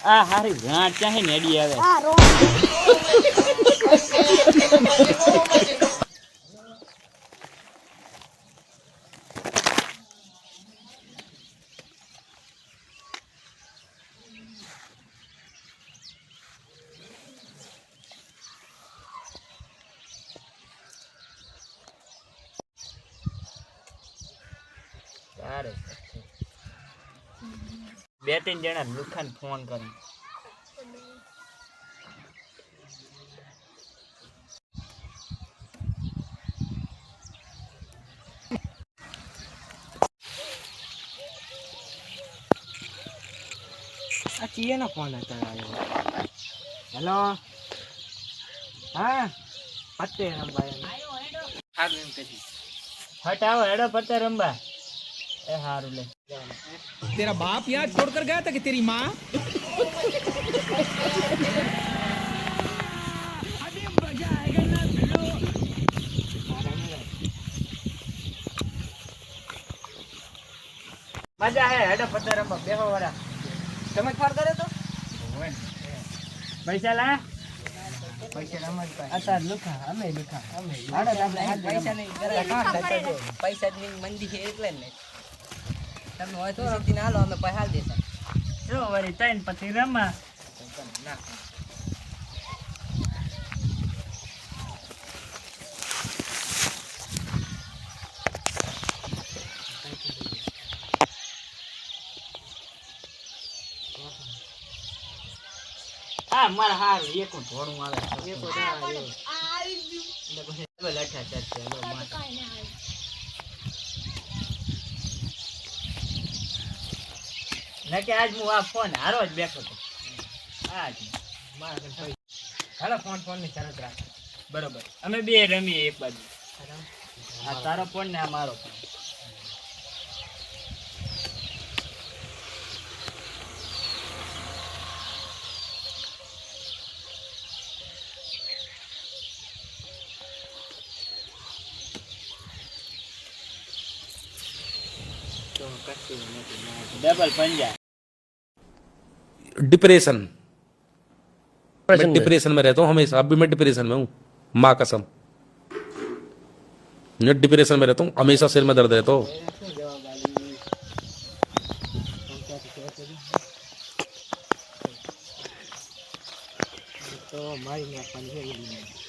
આ હારી ગાંઠ ચાહે નેડી આવે બે ત્રણ જણા લુખાને ફોન કરે આ ચીએનો ફોન હતો આવ્યો હેલો હા પત્તે રંબાઈ હારું એમ કહી હટ આવો હેડો પત્તે રંબા એ હારું લે तेरा बाप यहाँ छोड़कर गया था कि तेरी माँ મજા હે હેડો પત્તે રંબા બેહો વાળા તમે ફોન કર્યો તો પૈસા લા પૈસા રમત અત્યારે લુખા અમે લુખા પૈસા નહીં પૈસા ની મંદી છે એટલે ને તમે હોય તો રમતી ના લો અમે પૈસા દેતા જો વળી તૈન પછી રમા ના હા મારા હારું એક થોડું આવે લઠા ચડશે ના કે આજ હું આ ફોન હારો જ બેઠો હતો આજ મારા હાલો ફોન ની શરત રાખ બરોબર અમે બે રમીએ એક બાજુ આ તારો ફોન ને આ મારો ફોન डबल पंजा डिप्रेशन मैं डिप्रेशन में रहता हूँ हमेशा अभी मैं डिप्रेशन में हूँ माँ कसम मैं डिप्रेशन में रहता हूँ हमेशा सिर में दर्द रहता हो તો મારી નાખવાની છે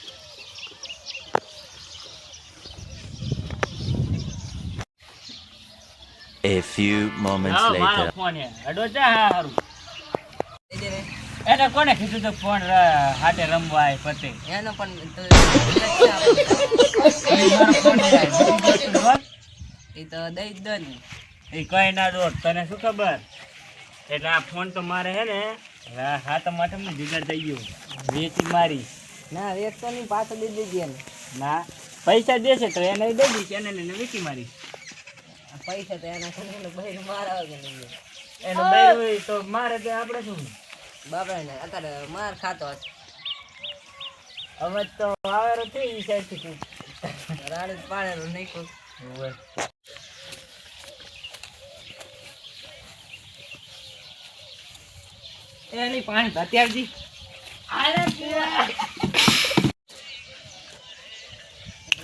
A few moments ના later. મારો ફોન હે અડો જા હારું એને કોને કીધું તો ફોન હાટે રમવા આય પતે એનો પણ મારો ફોન હે એ તો દઈ જ દો ને એ કઈ ના દોડ તને શું ખબર એટલે આ ફોન તો મારે હે ને હાથ માટે હું જુગાડ થઈ ગયો વેચી મારી ના એક તો ની પાછો દઈ દેજે ને ના પૈસા દેશે તો એને દઈ દઈશ એને લઈને વેચી મારી પૈસા તો એના ખબર બહેર મારા કે નહીં એનો બૈર હોય તો મારે તો આપણે શું બાપા ને અત્યારે માર ખાતો હશે હવે તો આવેરો થઈ ઈ સાઈડ થી રાડે પાડેલો નહીં કોઈ એની પાણી અત્યારથી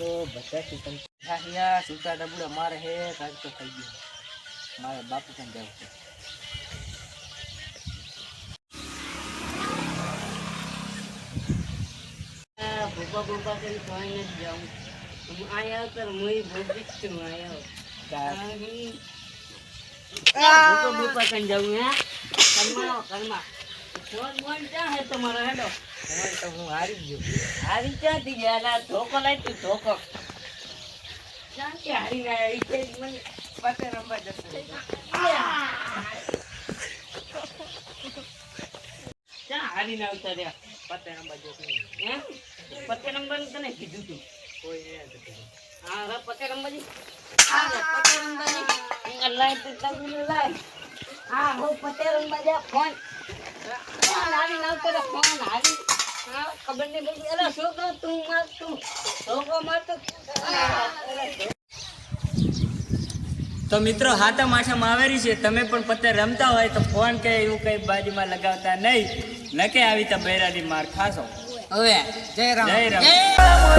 બધા ચિકન ખાયા સુતા ડબડા મારે હે કાજ તો થઈ ગયું મારે બાપુ પણ જવું છે ભૂપા ભૂપા કરી કોઈ નથી જાઉં હું આયા તો મુઈ ભૂપી છું આયા ભૂપા ભૂપા કરી જાઉં હે કર્મા ફોન બોલ ક્યાં હે તમારો હેડો ફોન તો હું હારી ગયો હારી ક્યાંથી ગયા ના ધોકો લાઈ તું ધોકો ક્યાં કે હારી ગયા ઈ કે મને પતે રમવા જતો ક્યાં હારી ના આવતા રહ્યા પતે રમવા જતો હે પતે રમવાનું તને કીધું તું કોઈ હા રે પતે રમવા જી હા પતે રમવા જી લાઈ તો તમે લાઈ હા હો પતે રમવા જા ફોન હારી ના આવતા ફોન હારી ખબર નહીં પડતી અરે છોકરો તું માર તું છોકરો માર તો તો મિત્રો હાથમ આઠમ આવેલી છે, તમે પણ પત્તે રમતા હોય તો ફોન કે એવું કઈ બાજુમાં લગાવતા નહીં, નકે આવી તો બૈરાની માર ખાશો. હવે જય રામ. જય રામ.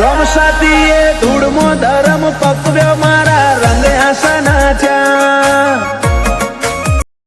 રોમસાતીએ ધૂળમો ધરમ પકવ્યો મારા રંગે હસના થયા